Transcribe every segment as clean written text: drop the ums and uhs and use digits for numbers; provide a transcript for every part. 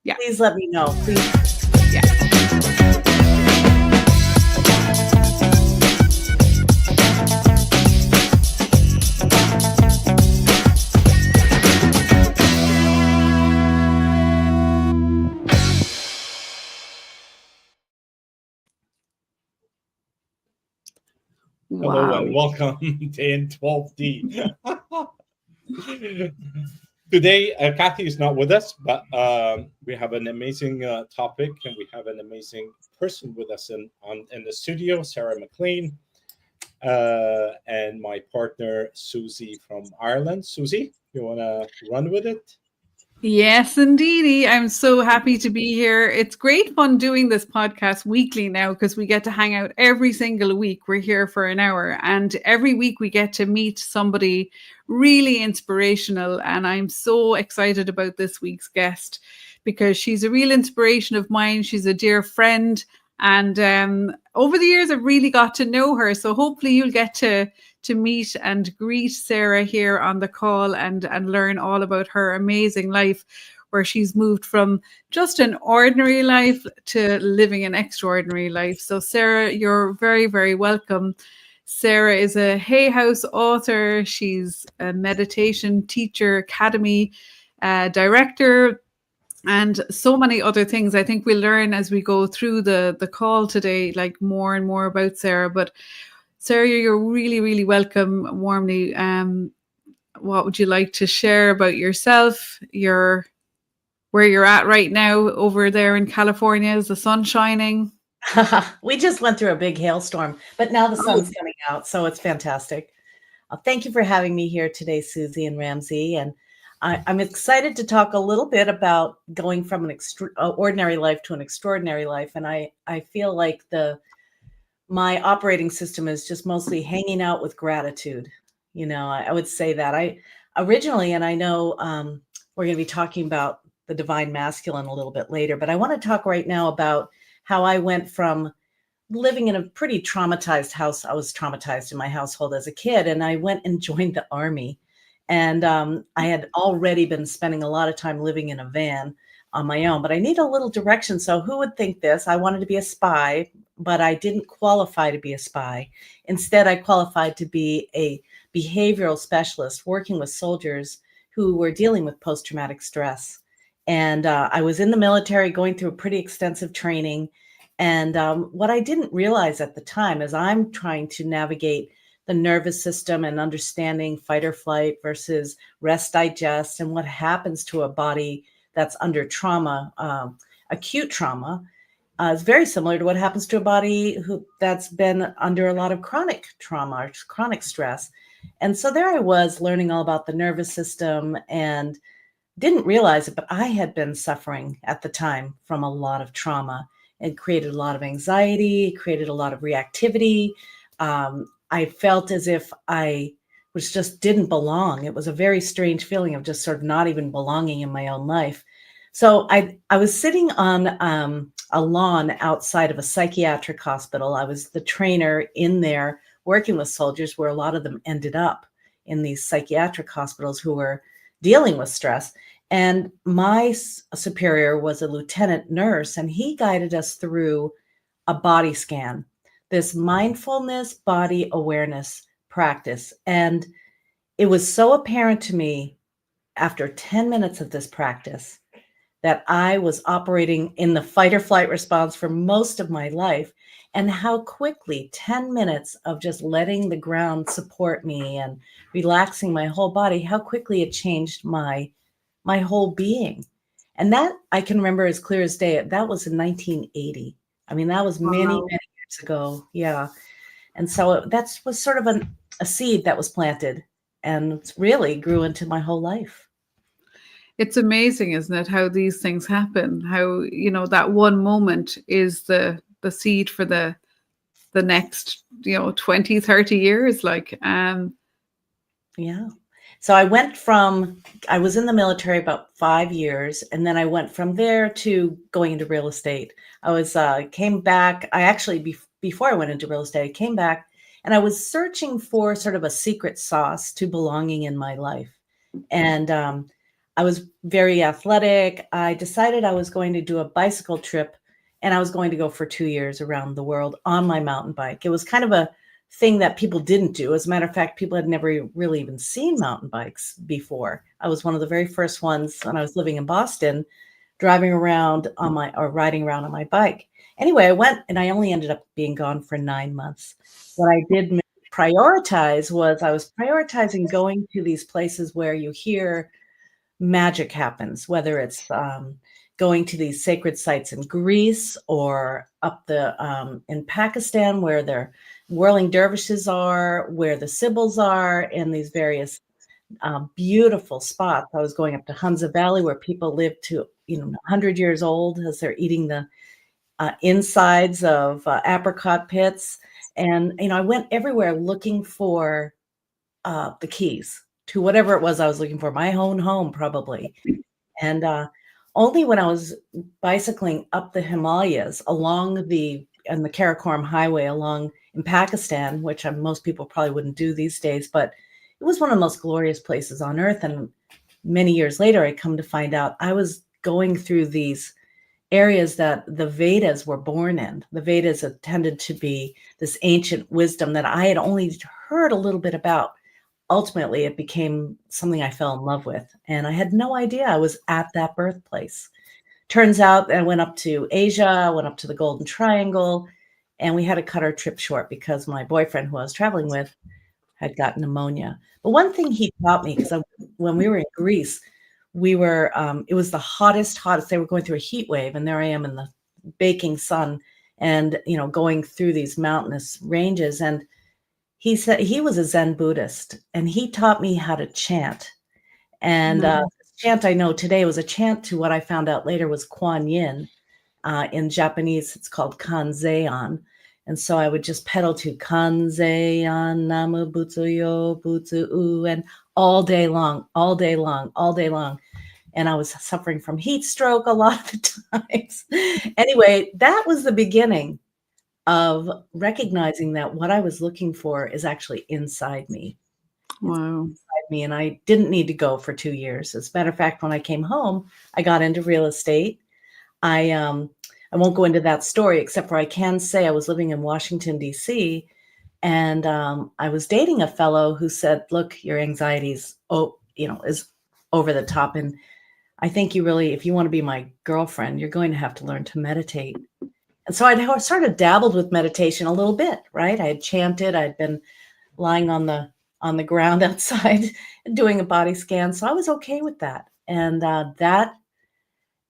Yeah. Please let me know. Please. Yeah. Hello and welcome to in12d. Today, Kathy is not with us, but we have an amazing topic, and we have an amazing person with us in the studio, Sarah McLean, and my partner, Susie from Ireland. Susie, you want to run with it? Yes, indeedy. I'm so happy to be here. It's great fun doing this podcast weekly now because we get to hang out every single week. We're here for an hour, and every week we get to meet somebody really inspirational. And I'm so excited about this week's guest because she's a real inspiration of mine. She's a dear friend. And over the years, I've really got to know her. So hopefully you'll get to meet and greet Sarah here on the call and learn all about her amazing life, where she's moved from just an ordinary life to living an extraordinary life. So Sarah, you're very, very welcome. Sarah is a Hay House author. She's a meditation teacher, academy director, and so many other things. I think we'll learn as we go through the call today, like more and more about Sarah. But Sarah, you're really, really welcome warmly. What would you like to share about yourself? Where you're at right now over there in California? Is the sun shining? We just went through a big hailstorm, but now the sun's coming out, so it's fantastic. Thank you for having me here today, Susie and Ramsey. And I'm excited to talk a little bit about going from an ordinary life to an extraordinary life. And I feel like my operating system is just mostly hanging out with gratitude. You know, I would say that I originally, and I know we're going to be talking about the divine masculine a little bit later, but I want to talk right now about how I went from living in a pretty traumatized house. I was traumatized in my household as a kid, and I went and joined the Army. And I had already been spending a lot of time living in a van on my own, but I need a little direction. So who would think this? I wanted to be a spy, but I didn't qualify to be a spy. Instead, I qualified to be a behavioral specialist working with soldiers who were dealing with post-traumatic stress. And I was in the military going through a pretty extensive training. And what I didn't realize at the time is I'm trying to navigate the nervous system and understanding fight or flight versus rest, digest, and what happens to a body that's under trauma, acute trauma. Is very similar to what happens to a body that's been under a lot of chronic trauma or chronic stress. And so there I was learning all about the nervous system and didn't realize it, but I had been suffering at the time from a lot of trauma. It created a lot of anxiety, created a lot of reactivity. I felt as if I just didn't belong. It was a very strange feeling of just sort of not even belonging in my own life. So I was sitting on a lawn outside of a psychiatric hospital. I was the trainer in there working with soldiers, where a lot of them ended up in these psychiatric hospitals who were dealing with stress. And my superior was a lieutenant nurse, and he guided us through a body scan, this mindfulness body awareness practice. And it was so apparent to me after 10 minutes of this practice that I was operating in the fight or flight response for most of my life, and how quickly 10 minutes of just letting the ground support me and relaxing my whole body, how quickly it changed my whole being. And that I can remember as clear as day. That was in 1980. I mean, that was many years ago. Yeah. And so that was sort of a seed that was planted and really grew into my whole life. It's amazing, isn't it, how these things happen? How, you know, that one moment is the seed for the next, 20, 30 years. Like, yeah. So I was in the military about 5 years, and then I went from there to going into real estate. Came back. I actually, before I went into real estate, I came back and I was searching for sort of a secret sauce to belonging in my life. And I was very athletic. I decided I was going to do a bicycle trip, and I was going to go for 2 years around the world on my mountain bike. It was kind of a thing that people didn't do. As a matter of fact, people had never really even seen mountain bikes before. I was one of the very first ones when I was living in Boston, driving around or riding around on my bike. Anyway, I went, and I only ended up being gone for 9 months. What I did prioritize was I was prioritizing going to these places where you hear magic happens, whether it's going to these sacred sites in Greece or up in Pakistan, where their whirling dervishes are, where the sibyls are, in these various beautiful spots. I was going up to Hunza Valley, where people live to 100 years old as they're eating the insides of apricot pits. And I went everywhere looking for the keys to whatever it was I was looking for, my own home probably. And only when I was bicycling up the Himalayas along the Karakoram Highway in Pakistan, which most people probably wouldn't do these days, but it was one of the most glorious places on earth. And many years later, I come to find out I was going through these areas that the Vedas were born in. The Vedas tended to be this ancient wisdom that I had only heard a little bit about. Ultimately, it became something I fell in love with, and I had no idea I was at that birthplace. Turns out I went up to Asia, went up to the Golden Triangle, and we had to cut our trip short because my boyfriend, who I was traveling with, had gotten pneumonia. But one thing he taught me, because when we were in Greece, it was the hottest. They were going through a heat wave, and there I am in the baking sun, and going through these mountainous ranges. And he said he was a Zen Buddhist, and he taught me how to chant. And chant I know today was a chant to what I found out later was Kuan Yin. In Japanese, it's called Kanzeon. And so I would just pedal to Kanzeon Namu Butsu Yo Butsu U, and all day long. And I was suffering from heat stroke a lot of the times. Anyway, that was the beginning of recognizing that what I was looking for is actually inside me. Wow. Inside me. And I didn't need to go for 2 years. As a matter of fact, when I came home, I got into real estate. I won't go into that story, except for I can say I was living in Washington, D.C., and I was dating a fellow who said, look, your anxiety's, is over the top. And I think if you want to be my girlfriend, you're going to have to learn to meditate. And so I sort of dabbled with meditation a little bit, right? I had chanted. I'd been lying on the ground outside doing a body scan. So I was okay with that. And that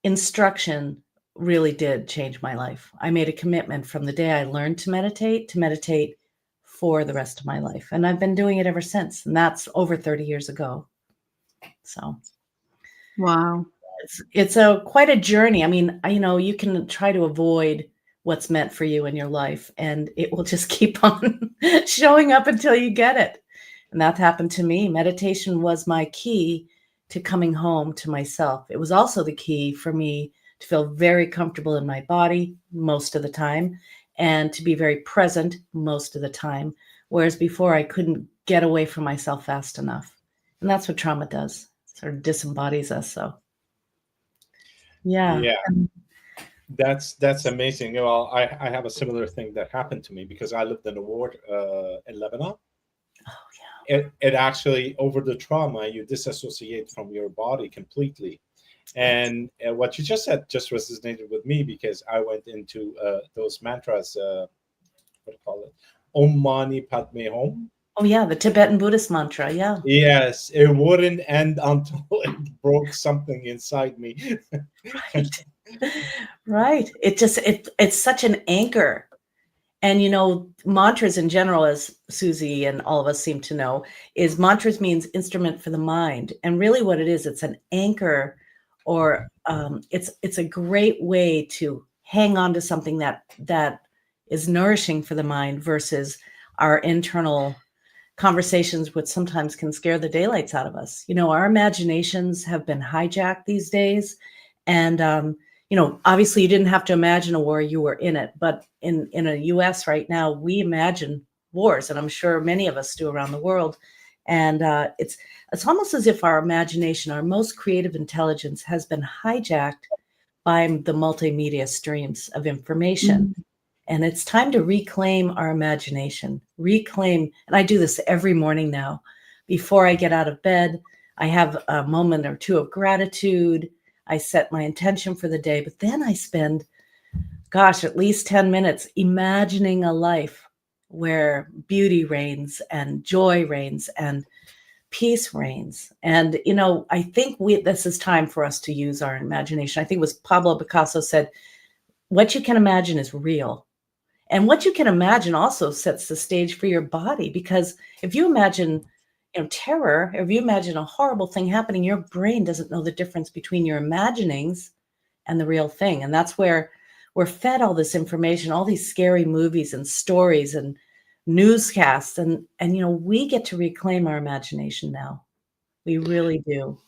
instruction really did change my life. I made a commitment from the day I learned to meditate for the rest of my life. And I've been doing it ever since. And that's over 30 years ago. So. Wow. It's quite a journey. I mean, you can try to avoid what's meant for you in your life, and it will just keep on showing up until you get it. And that happened to me. Meditation was my key to coming home to myself. It was also the key for me to feel very comfortable in my body most of the time and to be very present most of the time. Whereas before I couldn't get away from myself fast enough. And that's what trauma does. It sort of disembodies us. So yeah. That's amazing. Well, I have a similar thing that happened to me because I lived in the war in Lebanon. Oh yeah. It actually, over the trauma, you disassociate from your body completely. And what you just said just resonated with me because I went into those mantras, what do you call it? Om Mani Padme Hum. Oh yeah, the Tibetan Buddhist mantra. Yeah. Yes, it wouldn't end until it broke something inside me. Right. Right. It's such an anchor. And mantras in general, as Susie and all of us seem to know, is mantras means instrument for the mind. And really what it is, it's an anchor, or it's a great way to hang on to something that is nourishing for the mind versus our internal conversations, which sometimes can scare the daylights out of us. Our imaginations have been hijacked these days. And, obviously you didn't have to imagine a war, you were in it. But in a US right now, we imagine wars, and I'm sure many of us do around the world. And it's almost as if our imagination, our most creative intelligence, has been hijacked by the multimedia streams of information. Mm. And it's time to reclaim our imagination, and I do this every morning now. Before I get out of bed, I have a moment or two of gratitude. I set my intention for the day, but then I spend, at least 10 minutes imagining a life where beauty reigns and joy reigns and peace reigns. And, I think this is time for us to use our imagination. I think it was Pablo Picasso said, what you can imagine is real. And what you can imagine also sets the stage for your body, because if you imagine, terror, if you imagine a horrible thing happening, your brain doesn't know the difference between your imaginings and the real thing. And that's where we're fed all this information, all these scary movies and stories and newscasts. And we get to reclaim our imagination now. We really do.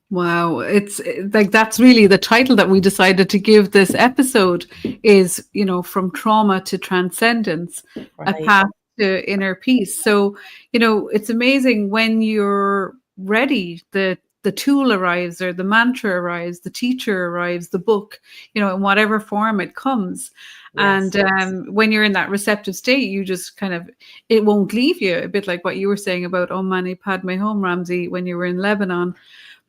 Wow. It's like, that's really the title that we decided to give this episode is, from trauma to transcendence, a Right. path to inner peace. So, it's amazing when you're ready, the tool arrives, or the mantra arrives, the teacher arrives, the book, in whatever form it comes. Yes. And when you're in that receptive state, you just it won't leave you, a bit like what you were saying about Om Mani Padme Hum, Ramsey, when you were in Lebanon.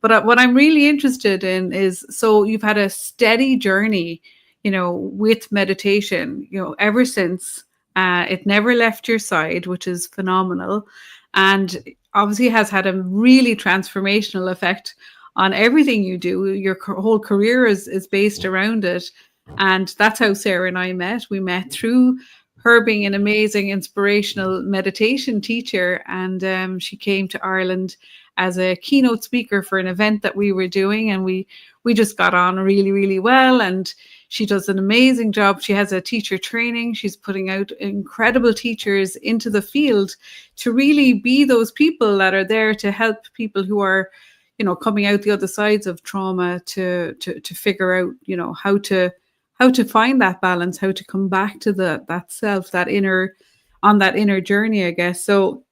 But what I'm really interested in is, so you've had a steady journey, with meditation, ever since. It never left your side, which is phenomenal. And obviously has had a really transformational effect on everything you do. Your whole career is based around it. And that's how Sarah and I met. We met through her being an amazing, inspirational meditation teacher. And she came to Ireland as a keynote speaker for an event that we were doing. And we just got on really, really well. And she does an amazing job. She has a teacher training. She's putting out incredible teachers into the field to really be those people that are there to help people who are, coming out the other sides of trauma to figure out, how to find that balance, how to come back to that self, that inner journey, I guess. So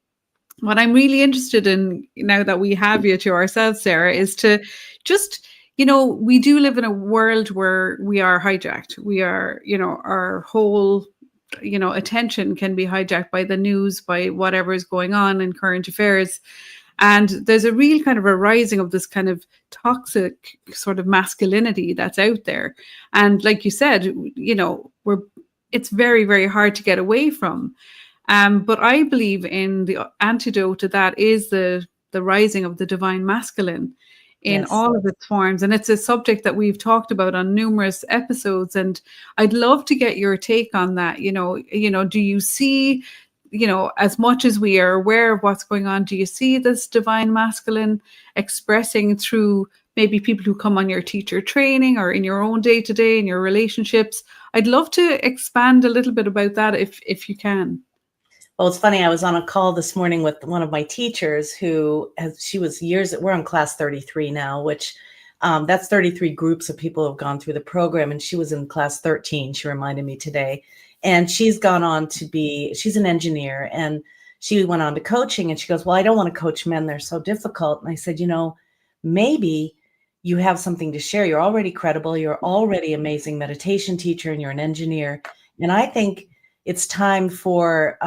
what I'm really interested in now that we have you to ourselves, Sarah, is to just, we do live in a world where we are hijacked. We are, our whole, attention can be hijacked by the news, by whatever is going on in current affairs. And there's a real kind of a rising of this kind of toxic sort of masculinity that's out there. And like you said, it's very, very hard to get away from. But I believe in the antidote to that is the rising of the divine masculine in Yes. all of its forms. And it's a subject that we've talked about on numerous episodes. And I'd love to get your take on that. Do you see, as much as we are aware of what's going on, do you see this divine masculine expressing through maybe people who come on your teacher training or in your own day-to-day, in your relationships? I'd love to expand a little bit about that if you can. Well, it's funny. I was on a call this morning with one of my teachers she was we're on class 33 now, which that's 33 groups of people who have gone through the program. And she was in class 13. She reminded me today. And she's gone on she's an engineer, and she went on to coaching, and she goes, well, I don't want to coach men. They're so difficult. And I said, maybe you have something to share. You're already credible. You're already an amazing meditation teacher, and you're an engineer. And I think it's time for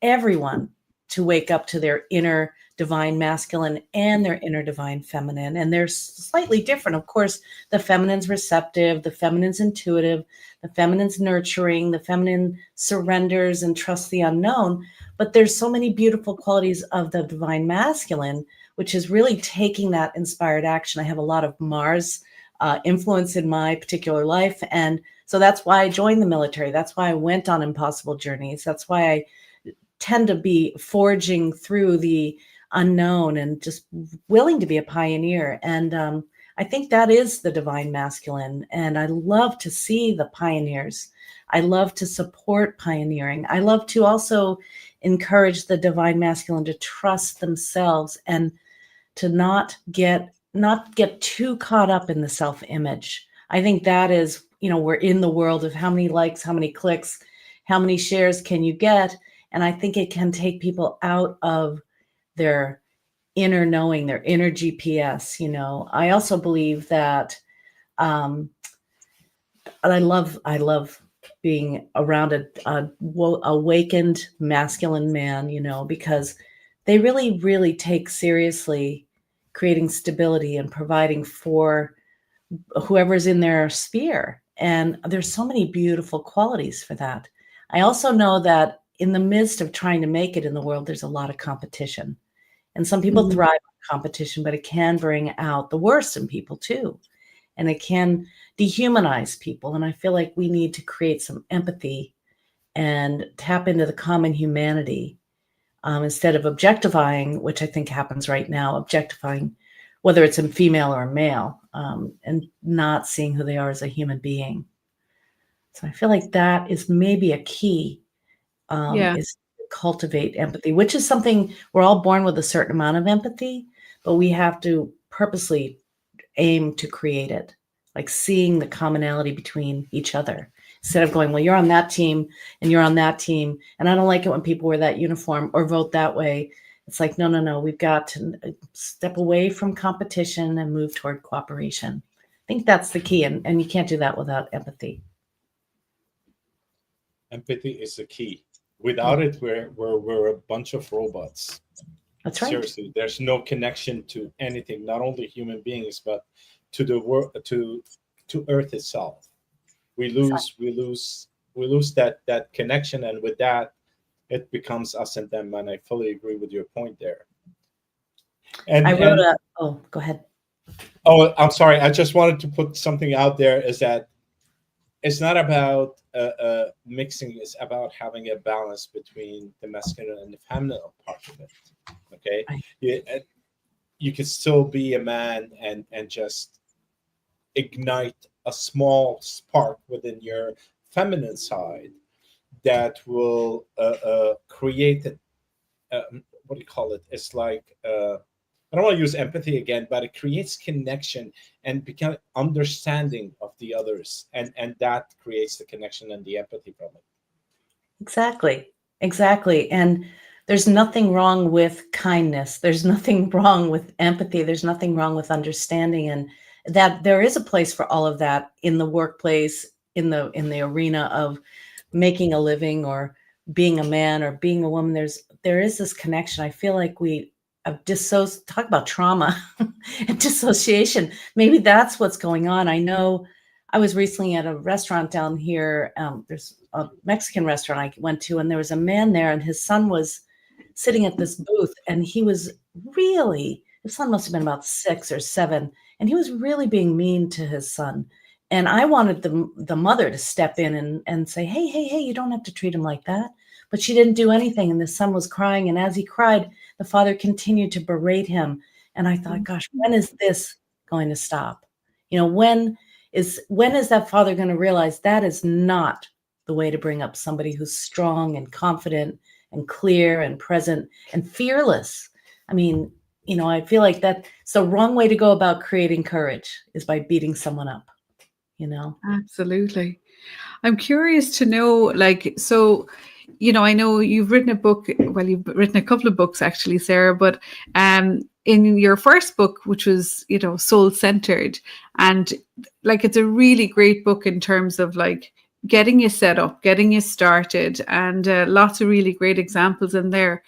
everyone to wake up to their inner divine masculine and their inner divine feminine. And they're slightly different. Of course, the feminine's receptive, the feminine's intuitive, the feminine's nurturing, the feminine surrenders and trusts the unknown. But there's so many beautiful qualities of the divine masculine, which is really taking that inspired action. I have a lot of Mars influence in my particular life. And so that's why I joined the military. That's why I went on impossible journeys. That's why I tend to be forging through the unknown and just willing to be a pioneer. And I think that is the divine masculine. And I love to see the pioneers. I love to support pioneering. I love to also encourage the divine masculine to trust themselves and to not get too caught up in the self-image. I think that is, we're in the world of how many likes, how many clicks, how many shares can you get? And I think it can take people out of their inner knowing, their inner GPS. You know, I also believe that I love being around a awakened masculine man, you know, because they really take seriously creating stability and providing for whoever's in their sphere. And there's so many beautiful qualities for that. I also know that in the midst of trying to make it in the world, there's a lot of competition. And some people Mhm. thrive on competition, but it can bring out the worst in people too. And it can dehumanize people. And I feel like we need to create some empathy and tap into the common humanity instead of objectifying, which I think happens right now, objectifying whether it's a female or a male, and not seeing who they are as a human being. So I feel like that is maybe a key, Yeah. is to cultivate empathy, which is something we're all born with a certain amount of empathy, but we have to purposely aim to create it, like seeing the commonality between each other instead of going, well, you're on that team and you're on that team. And I don't like it when people wear that uniform or vote that way. It's like, no, we've got to step away from competition and move toward cooperation. I think that's the key. And you can't do that without empathy. Empathy is the key. Without it, we're a bunch of robots. That's right. Seriously, there's no connection to anything, not only human beings, but to the world, to Earth itself. We lose that connection, and with that, it becomes us and them. And I fully agree with your point there. And I wrote go ahead. Oh, I'm sorry. I just wanted to put something out there. Is that it's not about mixing. It's about having a balance between the masculine and the feminine part of it. Okay, Right. You can still be a man and just ignite a small spark within your feminine side that will create what do you call it? It's like I don't want to use empathy again, but it creates connection and become understanding of the others, and that creates the connection and the empathy from it. Exactly. And there's nothing wrong with kindness. There's nothing wrong with empathy. There's nothing wrong with understanding, and that there is a place for all of that in the workplace, in the arena of making a living or being a man or being a woman. There is this connection. I feel like we have talk about trauma and dissociation. Maybe that's what's going on. I know I was recently at a restaurant down here. There's a Mexican restaurant I went to, and there was a man there, and his son was sitting at this booth, and he was his son must have been about 6 or 7, and he was really being mean to his son. And I wanted the mother to step in and say, hey, you don't have to treat him like that. But she didn't do anything, and the son was crying. And as he cried, the father continued to berate him. And I thought, gosh, when is this going to stop? You know, when is that father going to realize that is not the way to bring up somebody who's strong and confident and clear and present and fearless? I mean, you know, I feel like that's the wrong way to go about creating courage, is by beating someone up, you know? Absolutely. I'm curious to know, like, so, you know, I know you've written a book. Well, you've written a couple of books actually, Sarah, but in your first book, which was, you know, soul centered, and like, it's a really great book in terms of like getting you set up, getting you started, and lots of really great examples in there.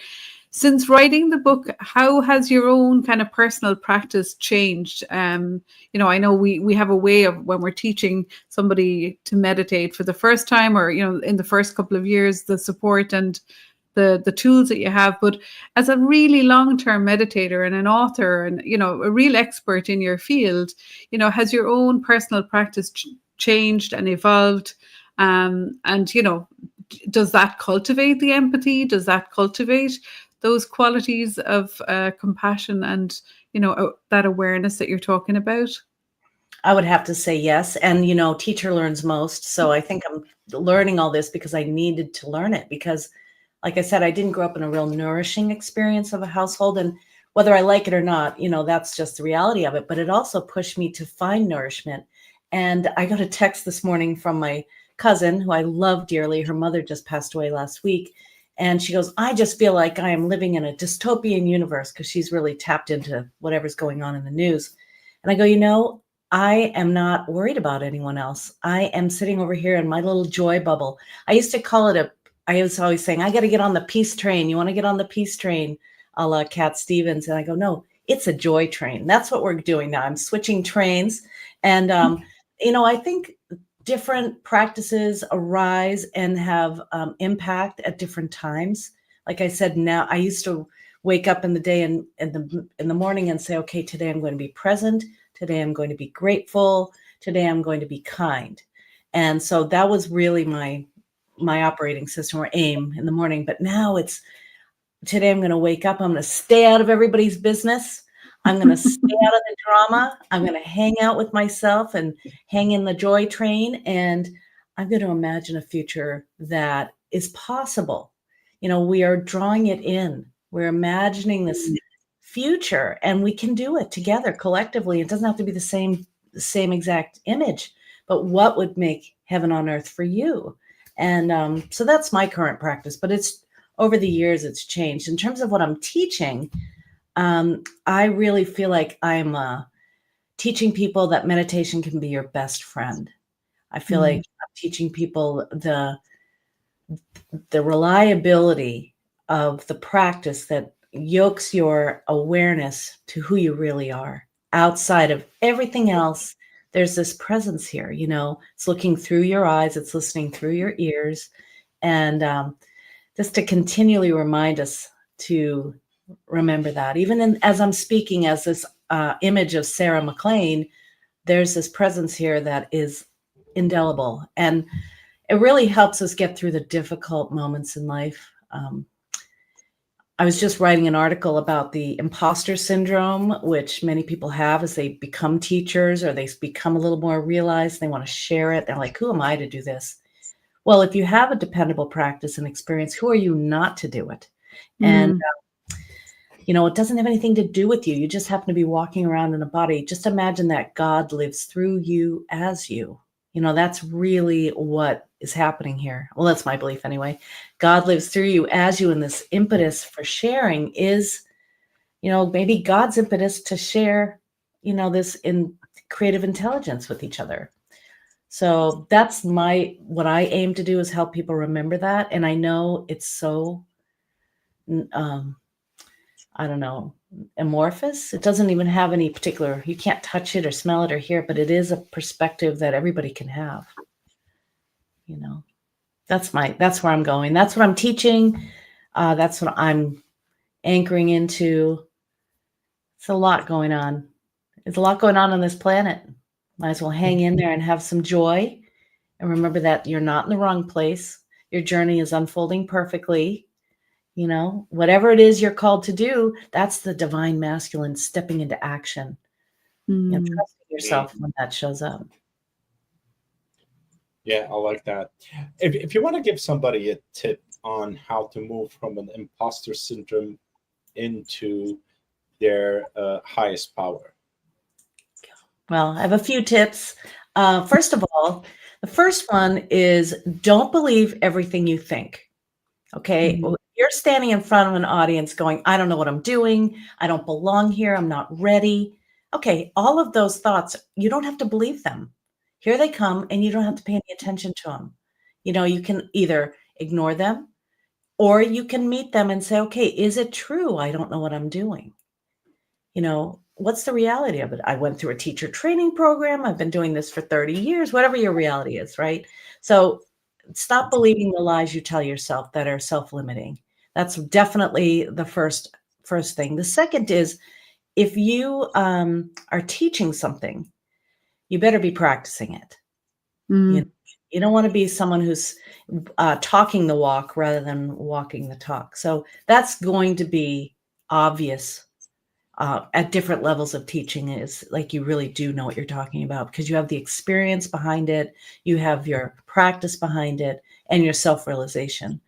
Since writing the book, how has your own kind of personal practice changed? You know, I know we have a way of, when we're teaching somebody to meditate for the first time, or, you know, in the first couple of years, the support and the tools that you have. But as a really long-term meditator and an author and, you know, a real expert in your field, you know, has your own personal practice changed and evolved? And, you know, does that cultivate the empathy? Does that cultivate those qualities of compassion and, you know, that awareness that you're talking about? I would have to say yes. And, you know, teacher learns most. So I think I'm learning all this because I needed to learn it, because, like I said, I didn't grow up in a real nourishing experience of a household. And whether I like it or not, you know, that's just the reality of it. But it also pushed me to find nourishment. And I got a text this morning from my cousin, who I love dearly. Her mother just passed away last week. And she goes, I just feel like I am living in a dystopian universe, because she's really tapped into whatever's going on in the news. And I go, I am not worried about anyone else. I am sitting over here in my little joy bubble. I used to call it I was always saying, I got to get on the peace train. You want to get on the peace train, a la Cat Stevens. And I go, no, it's a joy train. That's what we're doing now. I'm switching trains. And, I think different practices arise and have impact at different times. Like I said, now I used to wake up in the day and in the morning and say, okay, today I'm going to be present. Today I'm going to be grateful. Today I'm going to be kind. And so that was really my operating system, or aim, in the morning. But now it's, today I'm going to wake up. I'm going to stay out of everybody's business. I'm going to stay out of the drama. I'm going to hang out with myself and hang in the joy train. And I'm going to imagine a future that is possible. We are drawing it in. We're imagining this future, and we can do it together collectively. It doesn't have to be the same exact image, but what would make heaven on earth for you? And so that's my current practice, but it's over the years, it's changed. In terms of what I'm teaching, I really feel like I'm teaching people that meditation can be your best friend. I feel like I'm teaching people the reliability of the practice that yokes your awareness to who you really are. Outside of everything else, there's this presence here, it's looking through your eyes, it's listening through your ears. And just to continually remind us to remember that. Even as I'm speaking, as this image of Sarah McLean, there's this presence here that is indelible. And it really helps us get through the difficult moments in life. I was just writing an article about the imposter syndrome, which many people have as they become teachers, or they become a little more realized. They want to share it. They're like, who am I to do this? Well, if you have a dependable practice and experience, who are you not to do it? And, it doesn't have anything to do with you. You just happen to be walking around in a body. Just imagine that God lives through you as you. That's really what is happening here. Well, that's my belief anyway. God lives through you as you, and this impetus for sharing is, maybe God's impetus to share, this in creative intelligence with each other. So that's what I aim to do, is help people remember that. And I know it's so, amorphous. It doesn't even have any particular, you can't touch it or smell it or hear it, but it is a perspective that everybody can have. That's where I'm going. That's what I'm teaching. That's what I'm anchoring into. It's a lot going on. There's a lot going on this planet. Might as well hang in there and have some joy. And remember that you're not in the wrong place. Your journey is unfolding perfectly. Whatever it is you're called to do, that's the divine masculine stepping into action. Trusting yourself when that shows up. Yeah, I like that. If you want to give somebody a tip on how to move from an imposter syndrome into their highest power. Well, I have a few tips. First of all, the first one is, don't believe everything you think. Okay. Well, you're standing in front of an audience going, I don't know what I'm doing. I don't belong here. I'm not ready. Okay. All of those thoughts, you don't have to believe them. Here they come, and you don't have to pay any attention to them. You can either ignore them, or you can meet them and say, okay, is it true? I don't know what I'm doing. What's the reality of it? I went through a teacher training program. I've been doing this for 30 years, whatever your reality is, right? So stop believing the lies you tell yourself that are self-limiting. That's definitely the first thing. The second is, if you are teaching something, you better be practicing it. You don't want to be someone who's talking the walk rather than walking the talk. So that's going to be obvious at different levels of teaching. Is like, you really do know what you're talking about, because you have the experience behind it, you have your practice behind it, and your self-realization.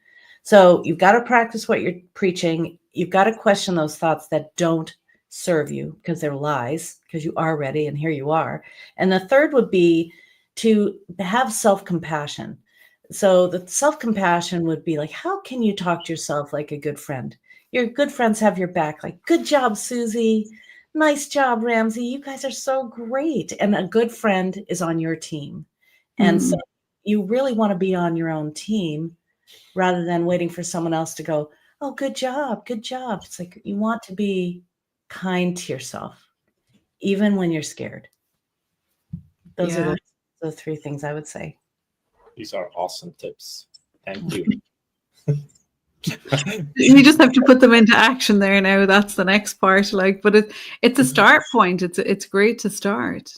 So you've got to practice what you're preaching. You've got to question those thoughts that don't serve you, because they're lies, because you are ready, and here you are. And the third would be to have self-compassion. So the self-compassion would be like, how can you talk to yourself like a good friend? Your good friends have your back, like, good job, Susie. Nice job, Ramsey. You guys are so great. And a good friend is on your team. And so Mm. you really want to be on your own team rather than waiting for someone else to go, oh, good job, good job. It's like you want to be kind to yourself, even when you're scared. Those are Yeah. the three things I would say. These are awesome tips. Thank you. You just have to put them into action there now. That's the next part. Like, but it's a start point. It's great to start.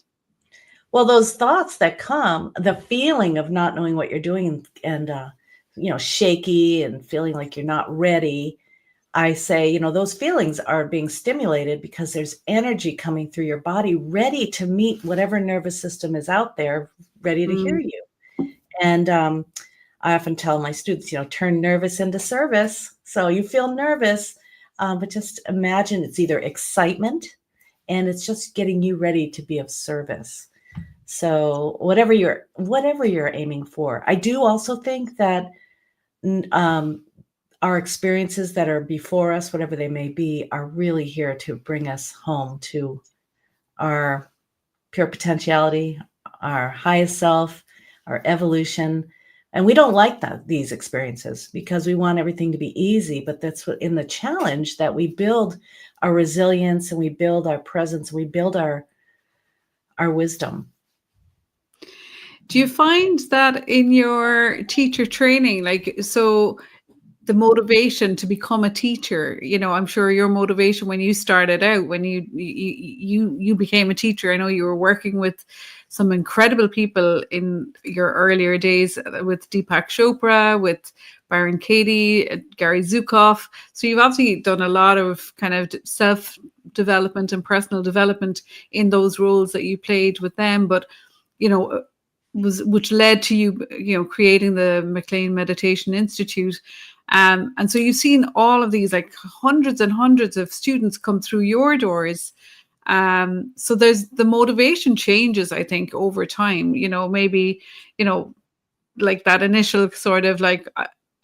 Well, those thoughts that come, the feeling of not knowing what you're doing and shaky and feeling like you're not ready, I say, those feelings are being stimulated because there's energy coming through your body ready to meet whatever nervous system is out there, ready to hear you. And I often tell my students, turn nervous into service. So you feel nervous, but just imagine it's either excitement and it's just getting you ready to be of service. So whatever you're aiming for. I do also think that our experiences that are before us, whatever they may be, are really here to bring us home to our pure potentiality, our highest self, our evolution. And we don't like these experiences because we want everything to be easy. But that's what in the challenge that we build our resilience and we build our presence, we build our wisdom. Do you find that in your teacher training, like, so the motivation to become a teacher, I'm sure your motivation when you started out, when you became a teacher, I know you were working with some incredible people in your earlier days with Deepak Chopra, with Byron Katie, Gary Zukav. So you've obviously done a lot of kind of self-development and personal development in those roles that you played with them. But, which led to you, creating the McLean Meditation Institute. And so you've seen all of these, like hundreds and hundreds of students come through your doors. So there's the motivation changes, I think, over time, maybe, like that initial sort of like,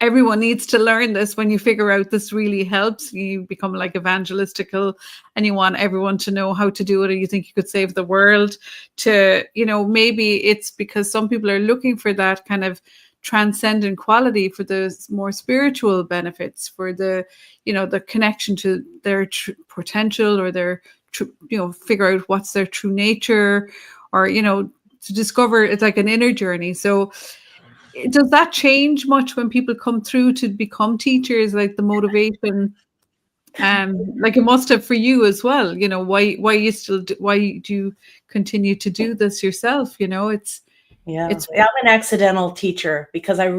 everyone needs to learn this. When you figure out this really helps, you become like evangelistical and you want everyone to know how to do it, or you think you could save the world. To, maybe it's because some people are looking for that kind of transcendent quality, for the more spiritual benefits, for the, the connection to their potential, or their, figure out what's their true nature, or, to discover, it's like an inner journey. So does that change much when people come through to become teachers, like the motivation? Like it must have for you as well. Why do you continue to do this yourself? I'm an accidental teacher because I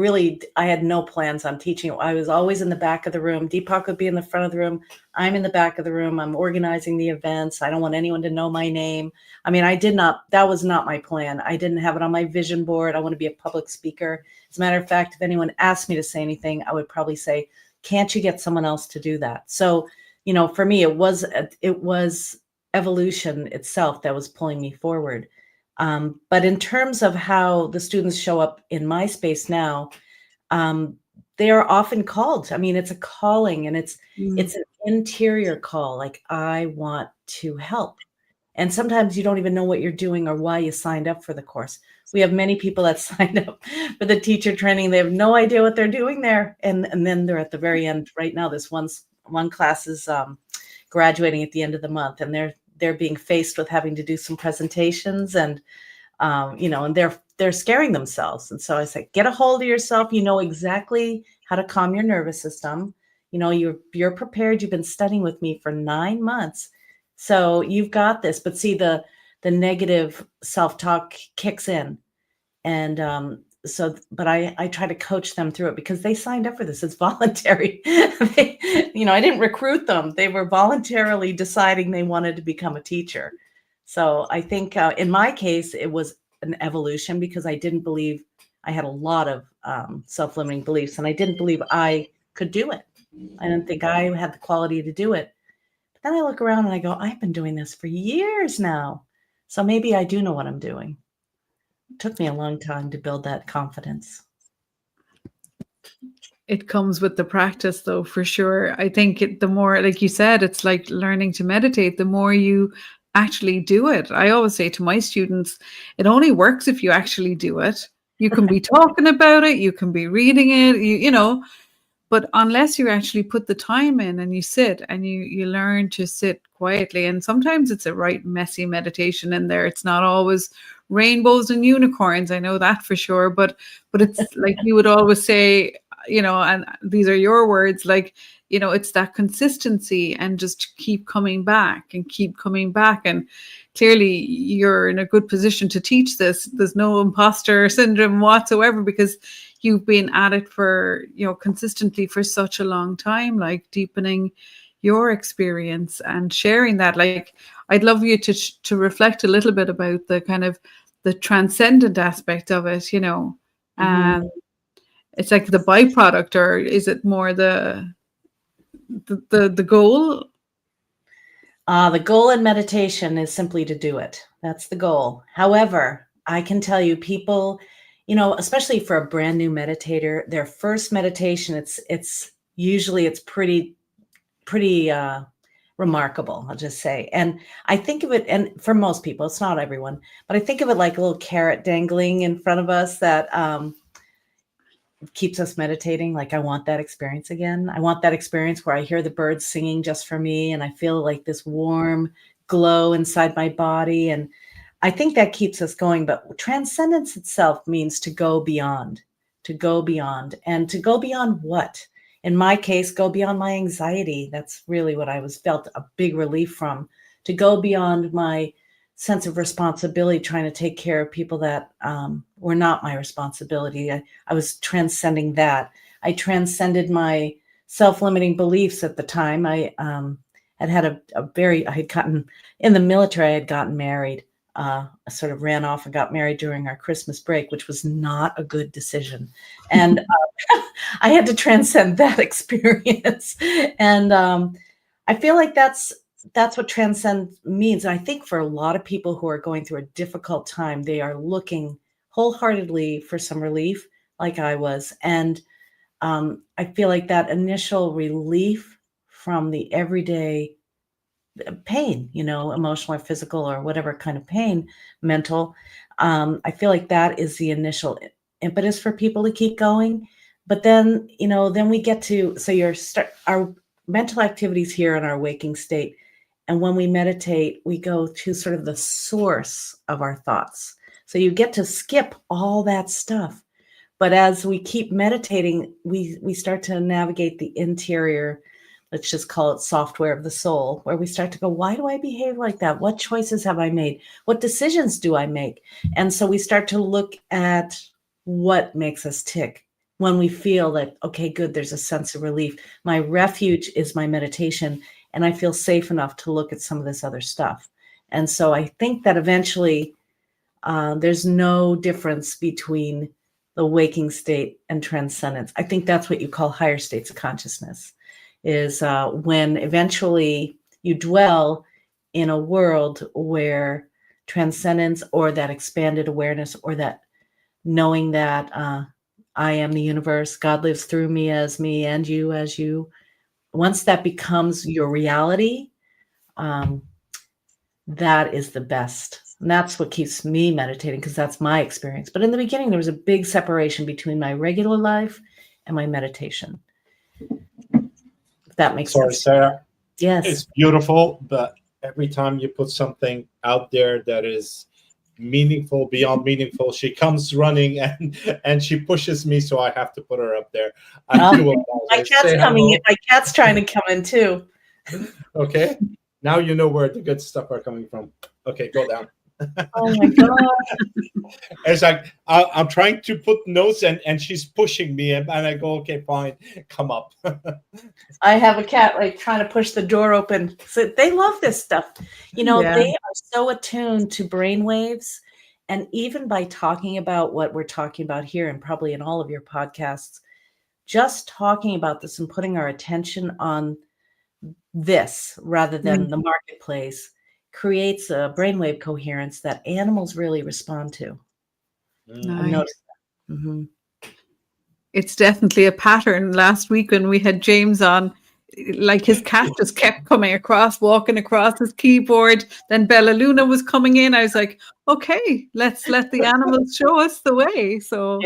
had no plans on teaching. I was always in the back of the room. Deepak would be in the front of the room. I'm in the back of the room. I'm organizing the events. I don't want anyone to know my name. I mean, that was not my plan. I didn't have it on my vision board. I want to be a public speaker. As a matter of fact, if anyone asked me to say anything, I would probably say, can't you get someone else to do that? So, for me, it was evolution itself that was pulling me forward. But in terms of how the students show up in my space now, they are often called. I mean, it's a calling, and it's an interior call. Like, I want to help. And sometimes you don't even know what you're doing or why you signed up for the course. We have many people that signed up for the teacher training. They have no idea what they're doing there. And then they're at the very end. Right now, this one class is graduating at the end of the month, and they're being faced with having to do some presentations, and and they're scaring themselves. And so I said, get a hold of yourself. You know exactly how to calm your nervous system. You're prepared. You've been studying with me for 9 months. So you've got this. But see, the negative self-talk kicks in. And but I try to coach them through it because they signed up for this. It's voluntary. I didn't recruit them. They were voluntarily deciding they wanted to become a teacher. So I think in my case, it was an evolution because I didn't believe, I had a lot of self-limiting beliefs, and I didn't believe I could do it. I didn't think I had the quality to do it. But then I look around and I go, I've been doing this for years now. So maybe I do know what I'm doing. It took me a long time to build that confidence. it comes with the practice, though, for sure. I think the more, like you said, it's like learning to meditate. The more you actually do it. I always say to my students, it only works if you actually do it. You can be talking about it, you can be reading it, you know, but unless you actually put the time in and you sit and you learn to sit quietly, and sometimes it's a right messy meditation in there. It's not always rainbows and unicorns, I know that for sure, but it's like you would always say, you know, and these are your words, like, you know, it's that consistency and just keep coming back and keep coming back. And clearly you're in a good position to teach this. There's no imposter syndrome whatsoever, because you've been at it for, you know, consistently for such a long time, like deepening your experience and sharing that. Like, I'd love you to reflect a little bit about the kind of the transcendent aspect of it, you know. It's like the byproduct, or is it more the goal? The goal in meditation is simply to do it. That's the goal. However, I can tell you, people, you know, especially for a brand new meditator, their first meditation, it's usually pretty remarkable, I'll just say. And I think of it, and for most people, it's not everyone, but I think of it like a little carrot dangling in front of us that keeps us meditating. Like, I want that experience again. I want that experience where I hear the birds singing just for me, and I feel like this warm glow inside my body. And I think that keeps us going. But transcendence itself means to go beyond, and to go beyond what? In my case, go beyond my anxiety. That's really what I felt a big relief from, to go beyond my sense of responsibility, trying to take care of people that were not my responsibility. I was transcending that. I transcended my self-limiting beliefs at the time. I had gotten in the military, I had gotten married. I sort of ran off and got married during our Christmas break, which was not a good decision. And I had to transcend that experience. And I feel like that's what transcend means. And I think for a lot of people who are going through a difficult time, they are looking wholeheartedly for some relief, like I was. And I feel like that initial relief from the everyday pain, you know, emotional or physical or whatever kind of pain, mental, I feel like that is the initial impetus for people to keep going. But then, you know, then we get to, our mental activities here in our waking state. And when we meditate, we go to sort of the source of our thoughts. So you get to skip all that stuff. But as we keep meditating, we start to navigate the interior, let's just call it software of the soul, where we start to go, why do I behave like that? What choices have I made? What decisions do I make? And so we start to look at what makes us tick when we feel that, okay, good, there's a sense of relief. My refuge is my meditation, and I feel safe enough to look at some of this other stuff. And so I think that eventually there's no difference between the waking state and transcendence. I think that's what you call higher states of consciousness, is when eventually you dwell in a world where transcendence, or that expanded awareness, or that knowing that I am the universe, God lives through me, and you as you, once that becomes your reality, that is the best. And that's what keeps me meditating, because that's my experience. But in the beginning, there was a big separation between my regular life and my meditation. If that makes sense. Sarah. Yes. It's beautiful, but every time you put something out there that is meaningful, beyond meaningful, she comes running and she pushes me, so I have to put her up there. I do apologize. My cat's coming in. My cat's trying to come in too. Okay. Now you know where the good stuff are coming from. Okay, go down. Oh my God. It's like I'm trying to put notes and she's pushing me, and I go, okay, fine, come up. I have a cat like trying to push the door open. So they love this stuff. You know, Yeah. They are so attuned to brain waves. And even by talking about what we're talking about here, and probably in all of your podcasts, just talking about this and putting our attention on this rather than the marketplace creates a brainwave coherence that animals really respond to. I've noticed that. It's definitely a pattern. Last week when we had James on, like his cat just kept coming across, walking across his keyboard. Then Bella Luna was coming in. I was like, okay, let's let the animals show us the way. So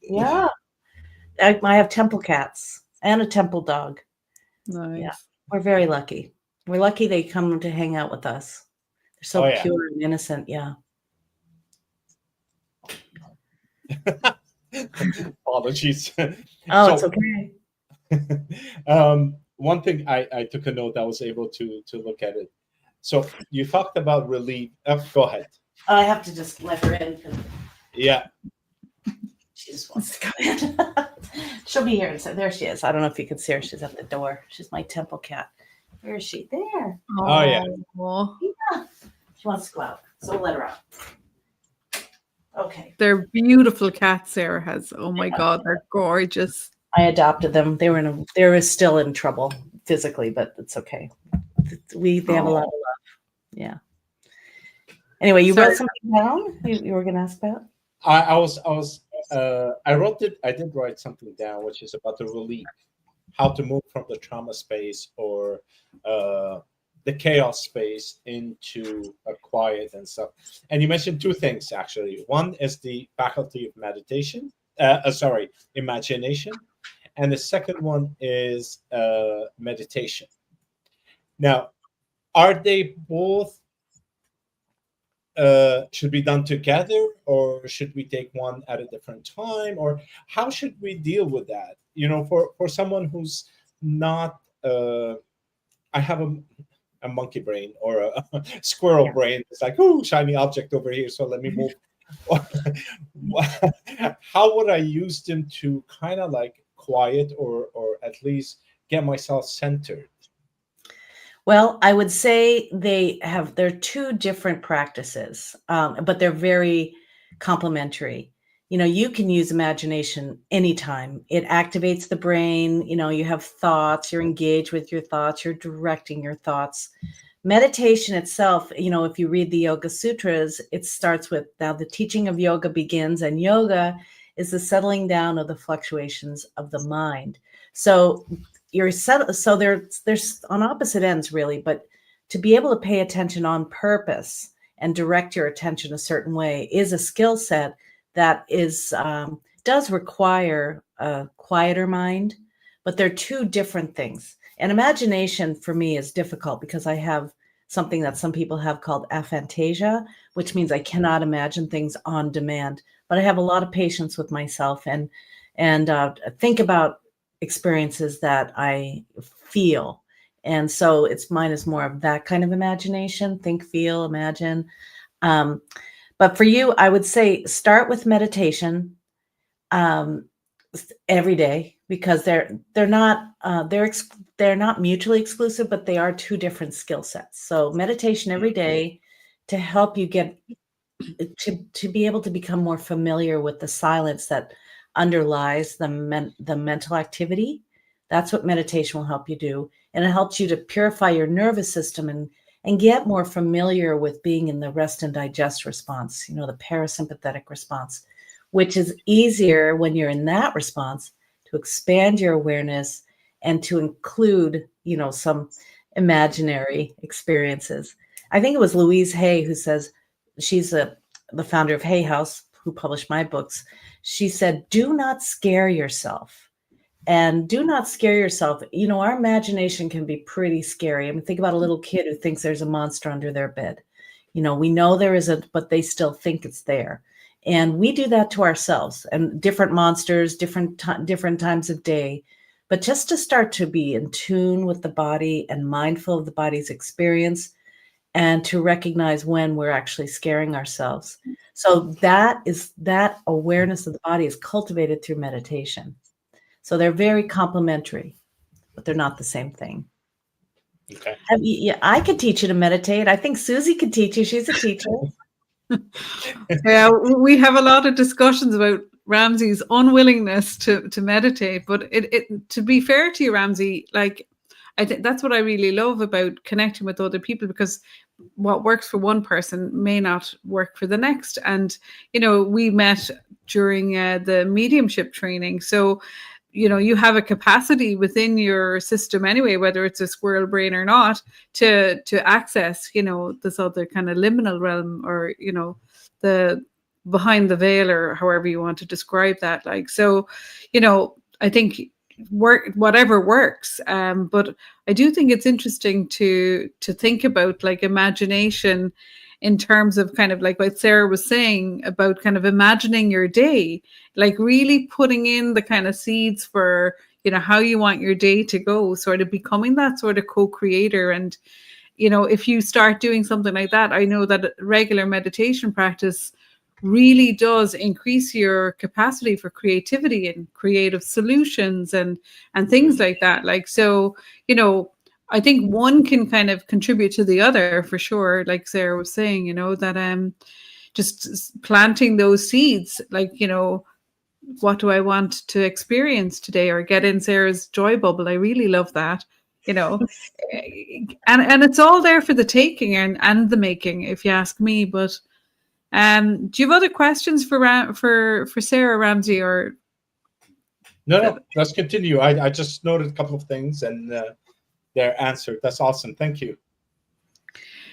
Yeah. I have temple cats and a temple dog. nice. Yeah. We're very lucky. We're lucky they come to hang out with us. They're so pure and innocent. Yeah. Apologies. Oh, it's okay. One thing I took a note, I was able to look at it. So you talked about relief. Go ahead. I have to just let her in. Yeah. She just wants to come in. She'll be here. So there she is. I don't know if you can see her. She's at the door. She's my temple cat. Where is she? There. Oh yeah. Yeah. She wants to go out. So we'll let her out. Okay. They're beautiful cats Sarah has. Oh my God, they're gorgeous. I adopted them. They were still in trouble physically, but it's okay. They have a lot of love. Yeah. Anyway, you wrote something down you were going to ask about? I did write something down, which is about the relief, how to move from the trauma space or the chaos space into a quiet and stuff. And you mentioned two things, actually. One is the faculty of imagination. And the second one is meditation. Now, are they both should be done together, or should we take one at a different time, or how should we deal with that? For someone who's not, I have a monkey brain or a squirrel brain. It's like, oh, shiny object over here, so let me move. How would I use them to kind of like quiet or at least get myself centered? Well, I would say they're two different practices, but they're very complementary. You can use imagination anytime. It activates the brain. You have thoughts, you're engaged with your thoughts, you're directing your thoughts. Meditation itself, if you read the Yoga Sutras, it starts with, now the teaching of yoga begins, and yoga is the settling down of the fluctuations of the mind. So so they're on opposite ends, really, but to be able to pay attention on purpose and direct your attention a certain way is a skill set that does require a quieter mind, but they're two different things. And imagination for me is difficult because I have something that some people have called aphantasia, which means I cannot imagine things on demand. But I have a lot of patience with myself and think about experiences that I feel. And so mine is more of that kind of imagination, think, feel, imagine. But for you, I would say start with meditation every day, because they're not mutually exclusive, but they are two different skill sets. So meditation every day to help you get to be able to become more familiar with the silence that underlies the mental activity. That's what meditation will help you do. And it helps you to purify your nervous system and get more familiar with being in the rest and digest response, the parasympathetic response, which is easier when you're in that response to expand your awareness and to include, some imaginary experiences. I think it was Louise Hay who says, she's the founder of Hay House, who published my books. She said, do not scare yourself. And do not scare yourself. Our imagination can be pretty scary. I mean, think about a little kid who thinks there's a monster under their bed. We know there isn't, but they still think it's there. And we do that to ourselves, and different monsters, different times of day. But just to start to be in tune with the body and mindful of the body's experience, and to recognize when we're actually scaring ourselves. So that awareness of the body is cultivated through meditation. So they're very complementary, but they're not the same thing. Okay. I could teach you to meditate. I think Susie could teach you. She's a teacher. Yeah, we have a lot of discussions about Ramsey's unwillingness to meditate, but it to be fair to you, Ramsey, like I think that's what I really love about connecting with other people, because what works for one person may not work for the next. And, we met during the mediumship training. So, you have a capacity within your system anyway, whether it's a squirrel brain or not, to access, this other kind of liminal realm, or, the behind the veil, or however you want to describe that. Like, so, I think whatever works. But I do think it's interesting to think about like imagination in terms of kind of like what Sarah was saying about kind of imagining your day, like really putting in the kind of seeds for, how you want your day to go, sort of becoming that sort of co-creator. And, if you start doing something like that, I know that regular meditation practice really does increase your capacity for creativity and creative solutions and things like that. Like, so, I think one can kind of contribute to the other for sure. Like Sarah was saying, that just planting those seeds, like, what do I want to experience today, or get in Sarah's joy bubble. I really love that, and it's all there for the taking and the making, if you ask me. But do you have other questions for Sarah, Ramsey, or? No, let's continue. I just noted a couple of things, and they're answered. That's awesome. Thank you.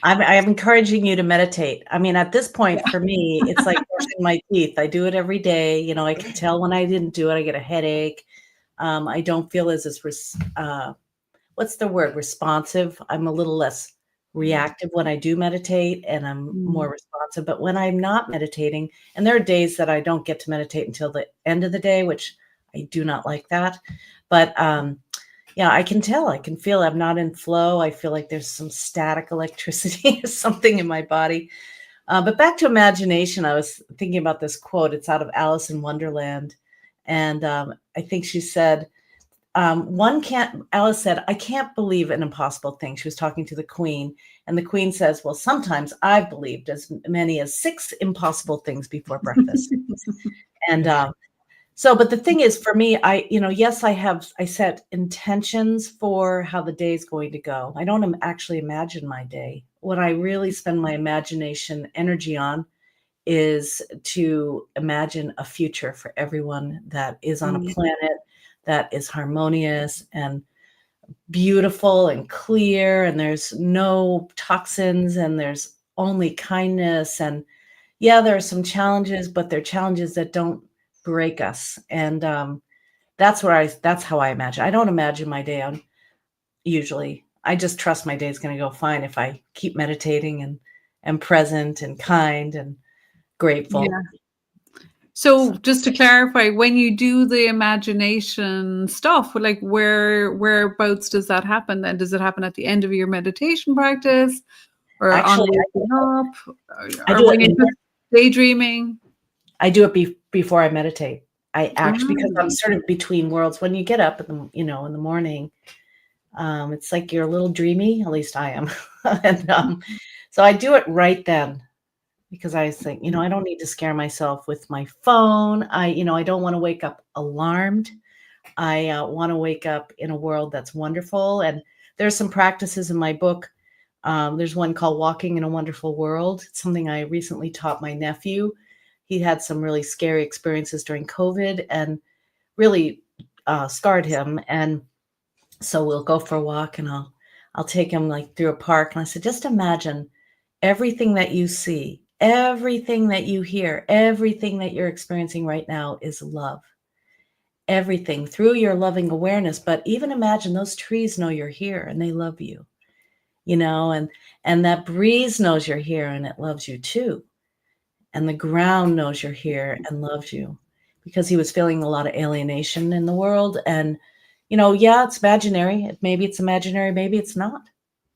I'm encouraging you to meditate. I mean, at this point, for me, it's like brushing my teeth. I do it every day. I can tell when I didn't do it. I get a headache. I don't feel as what's the word? Responsive. I'm a little less reactive when I do meditate, and I'm more responsive. But when I'm not meditating, and there are days that I don't get to meditate until the end of the day, which I do not like that. But yeah, I can tell, I can feel I'm not in flow. I feel like there's some static electricity or something in my body. But back to imagination, I was thinking about this quote. It's out of Alice in Wonderland. And I think she said, Alice said, I can't believe an impossible thing. She was talking to the Queen. And the Queen says, well, sometimes I've believed as many as 6 impossible things before breakfast. And but the thing is, for me, yes, I set intentions for how the day is going to go. I don't actually imagine my day. What I really spend my imagination energy on is to imagine a future for everyone that is on a planet that is harmonious and beautiful and clear, and there's no toxins, and there's only kindness. And yeah, there are some challenges, but they're challenges that don't break us. And that's how I imagine. I don't imagine my day on usually. I just trust my day is going to go fine if I keep meditating and present and kind and grateful. Yeah. So just to clarify, when you do the imagination stuff, like whereabouts does that happen then? Does it happen at the end of your meditation practice, or actually, on waking up, or when you're daydreaming? I do it before I meditate. I actually, because I'm sort of between worlds. When you get up in the morning, it's like you're a little dreamy. At least I am. And so I do it right then, because I think, I don't need to scare myself with my phone. I don't want to wake up alarmed. I want to wake up in a world that's wonderful. And there's some practices in my book. There's one called Walking in a Wonderful World. It's something I recently taught my nephew. He had some really scary experiences during COVID and really scarred him. And so we'll go for a walk, and I'll take him like through a park. And I said, just imagine everything that you see, everything that you hear, everything that you're experiencing right now is love. Everything through your loving awareness. But even imagine those trees know you're here and they love you, and that breeze knows you're here and it loves you too. And the ground knows you're here and loves you, because he was feeling a lot of alienation in the world. And, yeah, it's imaginary. Maybe it's imaginary, maybe it's not.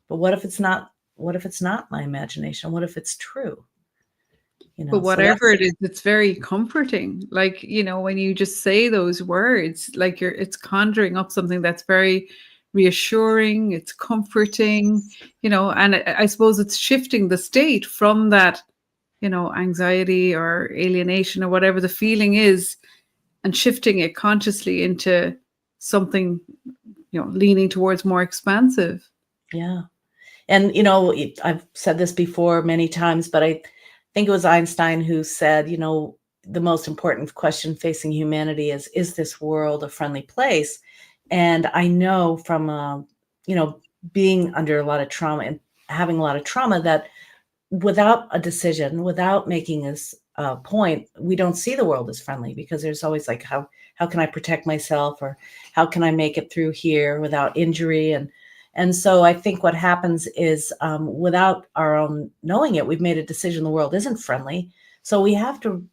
But what if it's not? What if it's not my imagination? What if it's true? But whatever it is, it's very comforting. Like, when you just say those words, like it's conjuring up something that's very reassuring. It's comforting, and I suppose it's shifting the state from that, anxiety or alienation or whatever the feeling is, and shifting it consciously into something, leaning towards more expansive. Yeah. And, you know, I've said this before many times, but I think it was Einstein who said, you know, the most important question facing humanity is this world a friendly place? And I know from, you know, being under a lot of trauma and having a lot of trauma that without a decision, without making this point, we don't see the world as friendly, because there's always like, how can I protect myself, or how can I make it through here without injury? And so I think what happens is without our own knowing it, we've made a decision the world isn't friendly. So we have to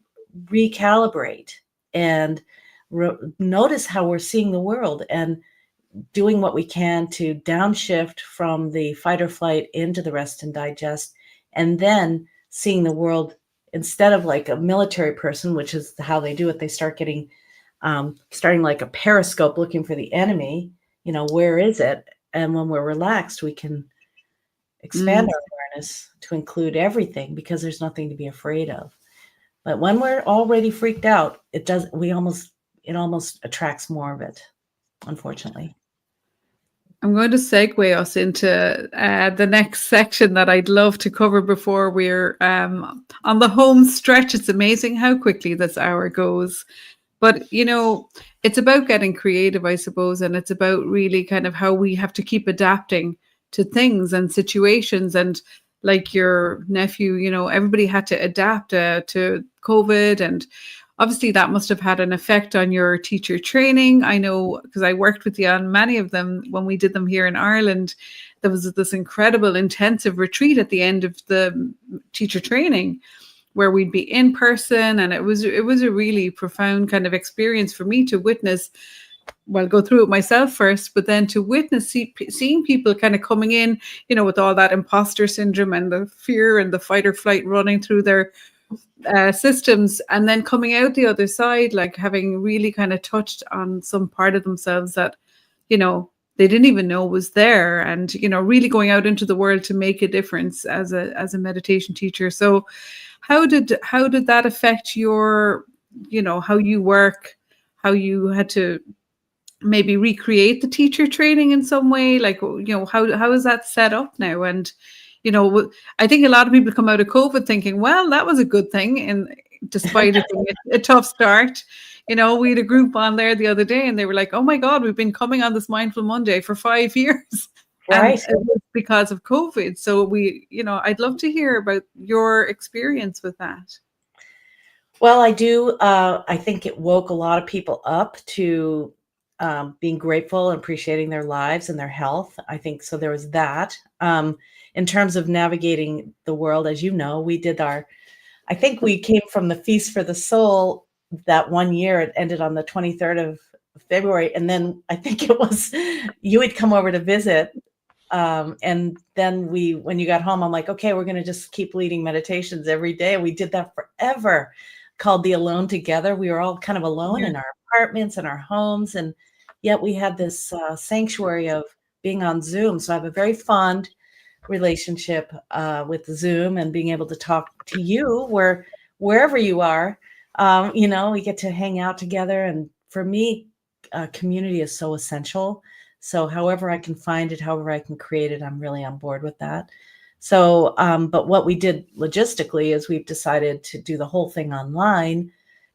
recalibrate and notice how we're seeing the world, and doing what we can to downshift from the fight or flight into the rest and digest, and then seeing the world instead of like a military person, which is how they do it. They start getting starting like a periscope looking for the enemy, you know, where is it? And when we're relaxed, we can expand our awareness to include everything, because there's nothing to be afraid of. But when we're already freaked out, it almost attracts more of it, unfortunately. I'm going to segue us into the next section that I'd love to cover before we're on the home stretch. It's amazing how quickly this hour goes. But, you know, it's about getting creative, I suppose, and it's about really kind of how we have to keep adapting to things and situations. And like your nephew, you know, everybody had to adapt to COVID, and obviously that must have had an effect on your teacher training. I know, because I worked with you on many of them when we did them here in Ireland. There was this incredible intensive retreat at the end of the teacher training where we'd be in person, and it was a really profound kind of experience for me to witness. Well, go through it myself first, but then to witness seeing people kind of coming in, you know, with all that imposter syndrome and the fear and the fight or flight running through their systems, and then coming out the other side, like having really kind of touched on some part of themselves that, you know, they didn't even know was there, and, you know, really going out into the world to make a difference as a meditation teacher. So how did that affect your, you know, how you work, how you had to maybe recreate the teacher training in some way? Like, you know, how is that set up now? And, you know, I think a lot of people come out of COVID thinking, well, that was a good thing. And despite it being a tough start, you know, we had a group on there the other day and they were like, oh my God, we've been coming on this Mindful Monday for 5 years. Right. And it was because of COVID. So we, you know, I'd love to hear about your experience with that. Well, I do. I think it woke a lot of people up to being grateful and appreciating their lives and their health. I think so. There was that. In terms of navigating the world, as you know, I think we came from the Feast for the Soul that one year. It ended on the 23rd of February. And then I think it was, you had come over to visit. And then when you got home, I'm like, okay, we're going to just keep leading meditations every day. And we did that forever, called the Alone Together. We were all kind of alone in our apartments and our homes. And yet we had this sanctuary of being on Zoom. So I have a very fond relationship with Zoom and being able to talk to you wherever you are. You know, we get to hang out together. And for me, community is so essential. So however I can find it, however I can create it, I'm really on board with that. So, but what we did logistically is we've decided to do the whole thing online.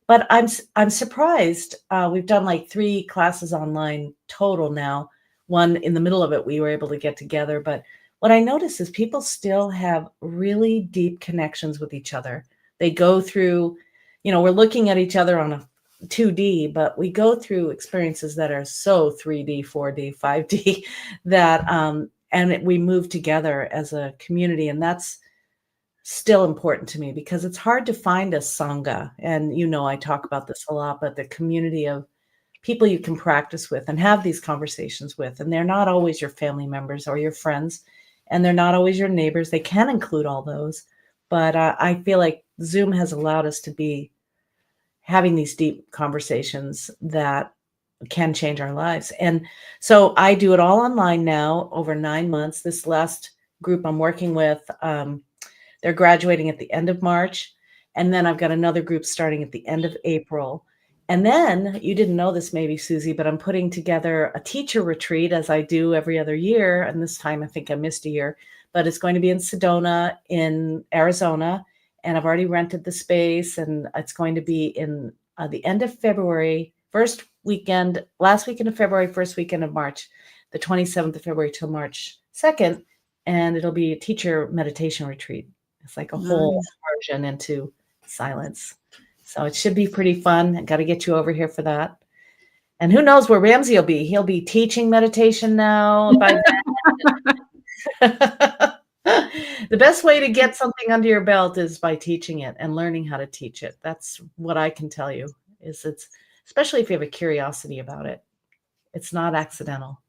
But I'm surprised. We've done like 3 classes online total now. One in the middle of it, we were able to get together. But what I notice is people still have really deep connections with each other. They go through, you know, we're looking at each other on a 2D, but we go through experiences that are so 3D, 4D, 5D that, and we move together as a community. And that's still important to me because it's hard to find a Sangha. And, you know, I talk about this a lot, but the community of people you can practice with and have these conversations with, and they're not always your family members or your friends, and they're not always your neighbors. They can include all those, but I feel like Zoom has allowed us to be having these deep conversations that can change our lives. And so I do it all online now over 9 months. This last group I'm working with, they're graduating at the end of March. And then I've got another group starting at the end of April. And then, you didn't know this maybe, Susie, but I'm putting together a teacher retreat as I do every other year. And this time I think I missed a year, but it's going to be in Sedona in Arizona. And I've already rented the space, and it's going to be in the end of February, last weekend of February, first weekend of March, the 27th of February till March 2nd. And it'll be a teacher meditation retreat. It's like a whole immersion into silence. So it should be pretty fun. I got to get you over here for that. And who knows where Ramsey will be. He'll be teaching meditation now by then. The best way to get something under your belt is by teaching it and learning how to teach it. That's what I can tell you, is it's, especially if you have a curiosity about it, it's not accidental.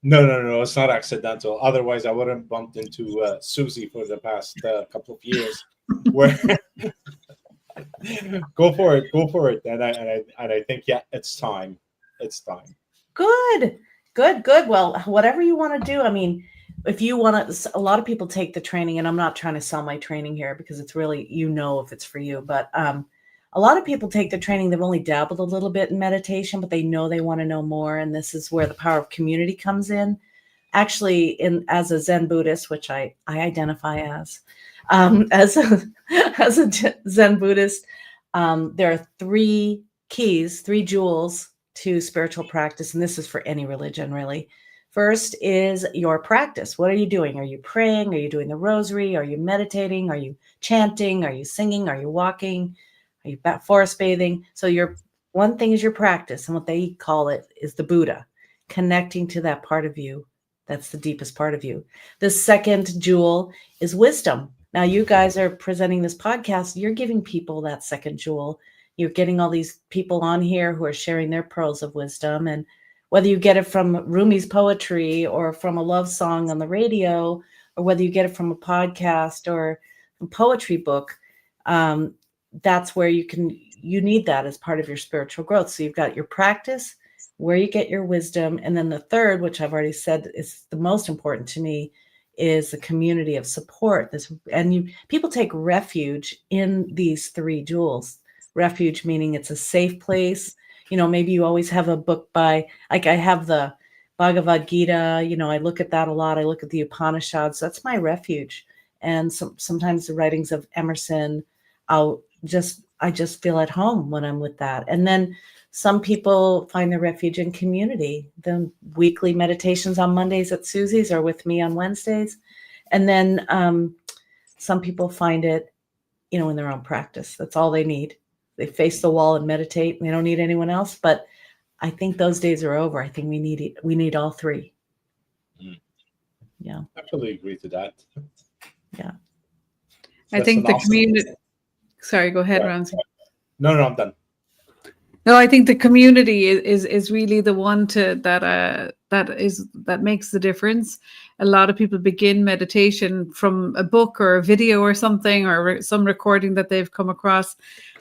No, it's not accidental. Otherwise, I wouldn't bumped into Susie for the past couple of years. Where go for it. And I think, yeah, it's time. Good. Well, whatever you want to do. I mean, if you want to, a lot of people take the training, and I'm not trying to sell my training here because it's really, if it's for you, but a lot of people take the training. They've only dabbled a little bit in meditation, but they know they want to know more. And this is where the power of community comes in. Actually, as a Zen Buddhist, which I identify as a Zen Buddhist, there are three jewels to spiritual practice. And this is for any religion, really. First is your practice. What are you doing? Are you praying? Are you doing the rosary? Are you meditating? Are you chanting? Are you singing? Are you walking? Are you forest bathing? So one thing is your practice, and what they call it is the Buddha, connecting to that part of you. That's the deepest part of you. The second jewel is wisdom. Now, you guys are presenting this podcast. You're giving people that second jewel. You're getting all these people on here who are sharing their pearls of wisdom. And whether you get it from Rumi's poetry or from a love song on the radio, or whether you get it from a podcast or a poetry book, that's where you need that as part of your spiritual growth. So you've got your practice, where you get your wisdom. And then the third, which I've already said is the most important to me, is the community of support. People take refuge in these three jewels. Refuge meaning it's a safe place. Maybe you always have a book I have the Bhagavad Gita, I look at that a lot. I look at the Upanishads. That's my refuge. And sometimes the writings of Emerson, I just feel at home when I'm with that. And then some people find their refuge in community. The weekly meditations on Mondays at Susie's or with me on Wednesdays. And then some people find it, in their own practice. That's all they need. They face the wall and meditate, and they don't need anyone else. But I think those days are over. I think we need all three. Yeah. I absolutely agree to that. Yeah. I think the community. Sorry, go ahead, Ramsey. No, I'm done. No, I think the community is really the one that makes the difference. A lot of people begin meditation from a book or a video or something, or some recording that they've come across,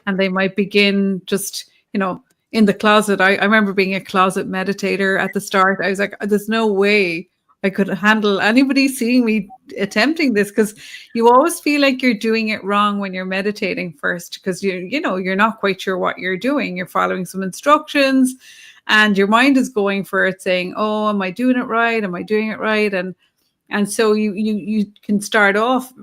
and they might begin just, in the closet. I remember being a closet meditator at the start. I was like, there's no way I could handle anybody seeing me attempting this, because you always feel like you're doing it wrong when you're meditating first, because you're not quite sure what you're doing. You're following some instructions and your mind is going for it, saying, oh, am I doing it right? Am I doing it right? And so you can start off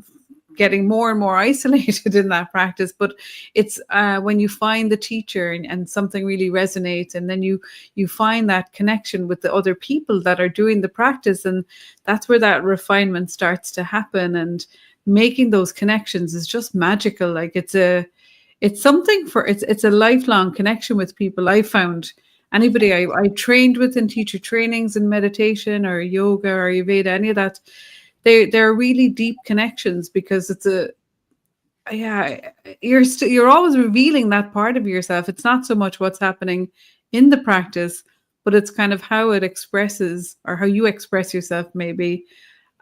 getting more and more isolated in that practice. But it's when you find the teacher and something really resonates, and then you find that connection with the other people that are doing the practice, and that's where that refinement starts to happen. And making those connections is just magical. Like it's a lifelong connection with people. I found anybody I trained with in teacher trainings and meditation or yoga or Ayurveda, any of that, they're really deep connections, because you're always revealing that part of yourself. It's not so much what's happening in the practice, but it's kind of how it expresses, or how you express yourself maybe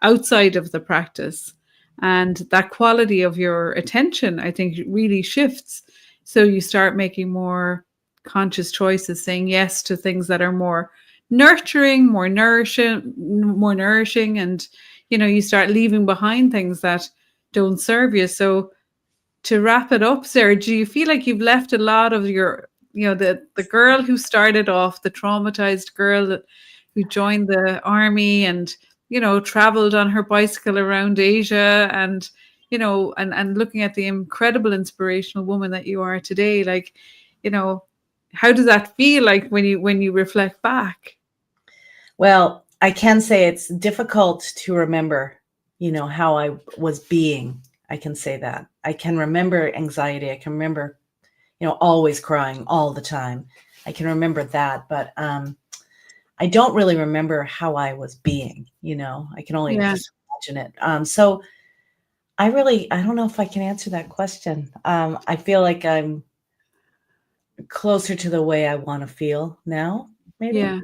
outside of the practice. And that quality of your attention, I think, really shifts. So you start making more conscious choices, saying yes to things that are more nurturing, more nourishing, and you start leaving behind things that don't serve you. So to wrap it up, Sarah, do you feel like you've left a lot of your, the girl who started off, the traumatized girl who joined the army and traveled on her bicycle around Asia, and and looking at the incredible inspirational woman that you are today, like, how does that feel like when you reflect back? Well, I can say it's difficult to remember, how I was being. I can say that. I can remember anxiety. I can remember, always crying all the time. I can remember that, but I don't really remember how I was being, I can only just imagine it. So I don't know if I can answer that question. I feel like I'm closer to the way I want to feel now, maybe.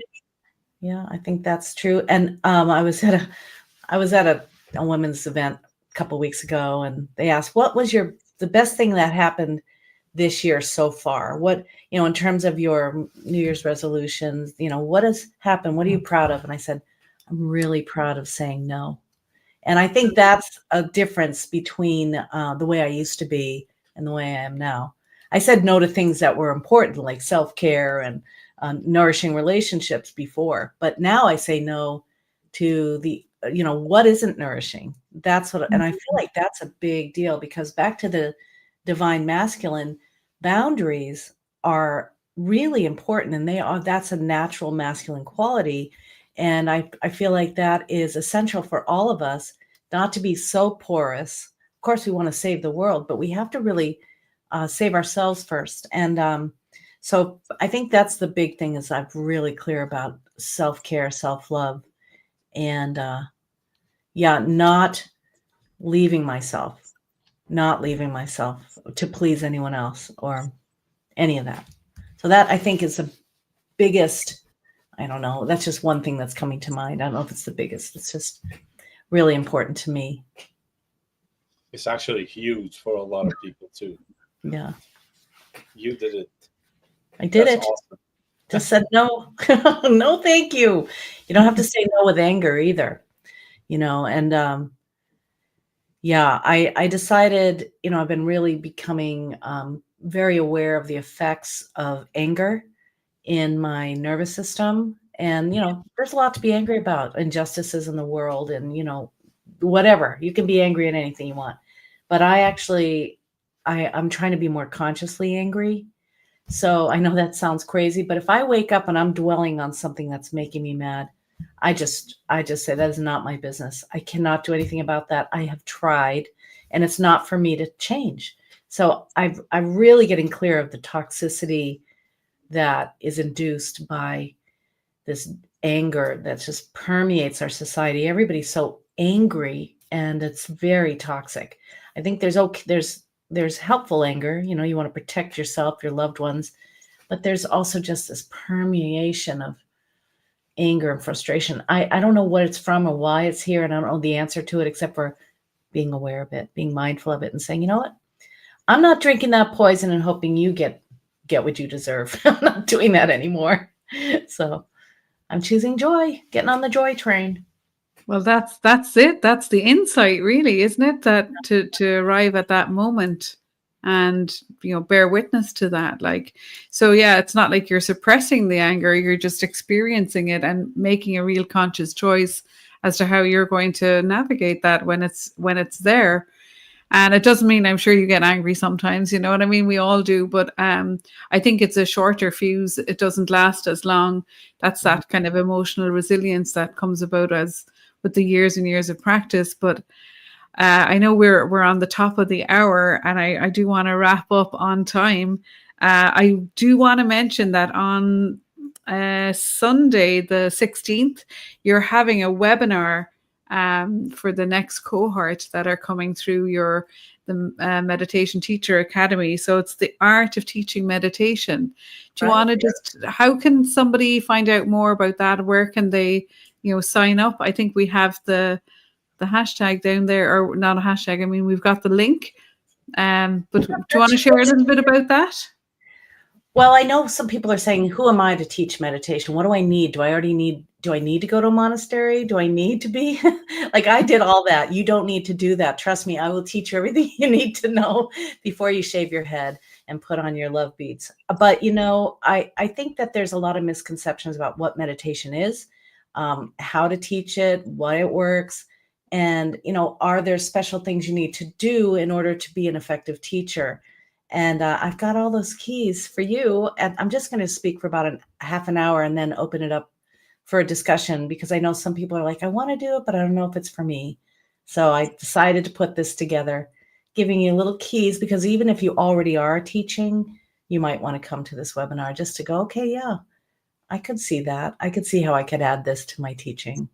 Yeah, I think that's true. And I was at a women's event a couple weeks ago, and they asked, what was the best thing that happened this year so far? What, in terms of your New Year's resolutions, what has happened? What are you proud of? And I said, I'm really proud of saying no. And I think that's a difference between the way I used to be and the way I am now. I said no to things that were important, like self-care and nourishing relationships before. But now I say no to the, what isn't nourishing. And I feel like that's a big deal, because back to the divine masculine, boundaries are really important, and that's a natural masculine quality. And I feel like that is essential for all of us, not to be so porous. Of course, we want to save the world, but we have to really save ourselves first. And so I think that's the big thing, is I'm really clear about self-care, self-love, and not leaving myself to please anyone else or any of that. So that, I think, is the biggest. I don't know. That's just one thing that's coming to mind. I don't know if it's the biggest. It's just really important to me. It's actually huge for a lot of people too. Yeah. You did it. I did it. Awesome. Just said no. No, thank you. You don't have to say no with anger either. And I decided, I've been really becoming very aware of the effects of anger in my nervous system. And, there's a lot to be angry about, injustices in the world, and, whatever. You can be angry at anything you want. But I'm trying to be more consciously angry. So I know that sounds crazy, but if I wake up and I'm dwelling on something that's making me mad, I just say that is not my business. I cannot do anything about that. I have tried, and it's not for me to change. So I'm really getting clear of the toxicity that is induced by this anger that just permeates our society. Everybody's so angry, and it's very toxic. I think there's helpful anger. You want to protect yourself, your loved ones, but there's also just this permeation of anger and frustration. I don't know what it's from or why it's here, and I don't know the answer to it, except for being aware of it, being mindful of it, and saying, you know what? I'm not drinking that poison and hoping you get what you deserve. I'm not doing that anymore. So I'm choosing joy, getting on the joy train. Well, that's it. That's the insight, really, isn't it? That to arrive at that moment and, bear witness to that. Like, so yeah, it's not like you're suppressing the anger, you're just experiencing it and making a real conscious choice as to how you're going to navigate that when it's there. And it doesn't mean, I'm sure you get angry sometimes, you know what I mean? We all do, but I think it's a shorter fuse. It doesn't last as long. That's that kind of emotional resilience that comes about as with the years and years of practice. But I know we're on the top of the hour, and I do want to wrap up on time. I do want to mention that on Sunday, the 16th, you're having a webinar for the next cohort that are coming through the Meditation Teacher Academy. So it's the art of teaching meditation. Do you want to how can somebody find out more about that? Where can they, sign up? I think we have the hashtag down there, or not a hashtag. I mean, we've got the link. But do you want to share a little bit about that? Well, I know some people are saying, who am I to teach meditation? What do I need? Do I need to go to a monastery? Do I need to be like, I did all that? You don't need to do that. Trust me, I will teach you everything you need to know before you shave your head and put on your love beads. But, I think that there's a lot of misconceptions about what meditation is. how to teach it, why it works, and, are there special things you need to do in order to be an effective teacher? And I've got all those keys for you. And I'm just going to speak for about half an hour and then open it up for a discussion, because I know some people are like, I want to do it, but I don't know if it's for me. So I decided to put this together, giving you little keys, because even if you already are teaching, you might want to come to this webinar just to go, okay, yeah, I could see that. I could see how I could add this to my teaching.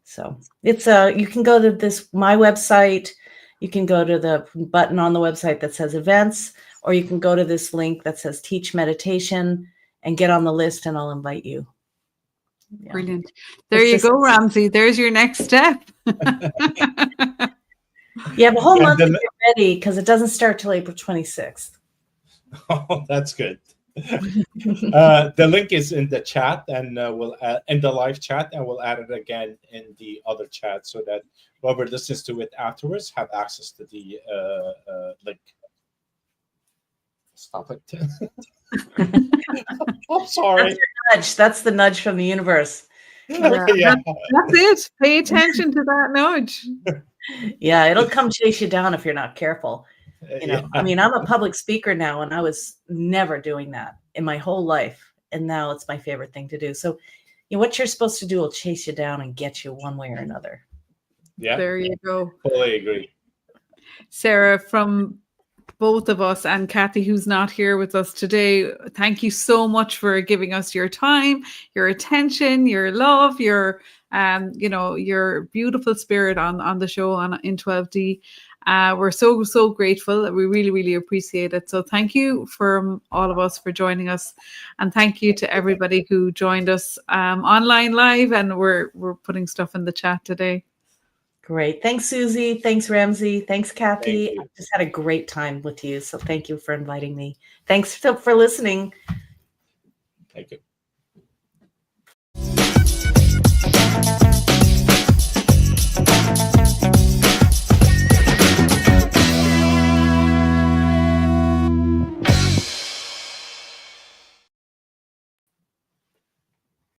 So it's you can go to my website. You can go to the button on the website that says events, or you can go to this link that says teach meditation and get on the list, and I'll invite you. Yeah. Brilliant. There you go, Ramsey. There's your next step. You have a whole month to get ready, because it doesn't start till April 26th. Oh, that's good. The link is in the chat, and we'll in the live chat, and we'll add it again in the other chat, so that whoever listens to it afterwards have access to the link. Stop it. I'm sorry. That's the nudge from the universe. Yeah. That's it. Pay attention to that nudge. Yeah, it'll come chase you down if you're not careful. I mean, I'm a public speaker now, and I was never doing that in my whole life. And now it's my favorite thing to do. So what you're supposed to do will chase you down and get you one way or another. Yeah. There you go. Totally agree. Sarah, from both of us and Kathy, who's not here with us today, thank you so much for giving us your time, your attention, your love, your your beautiful spirit on the show on in12d. We're so grateful. We really, really appreciate it. So thank you from all of us for joining us, and thank you to everybody who joined us online live, and we're putting stuff in the chat today. Great. Thanks, Susie. Thanks, Ramsey. Thanks, Kathy. Thank you. I just had a great time with you. So thank you for inviting me. Thanks for listening. Thank you.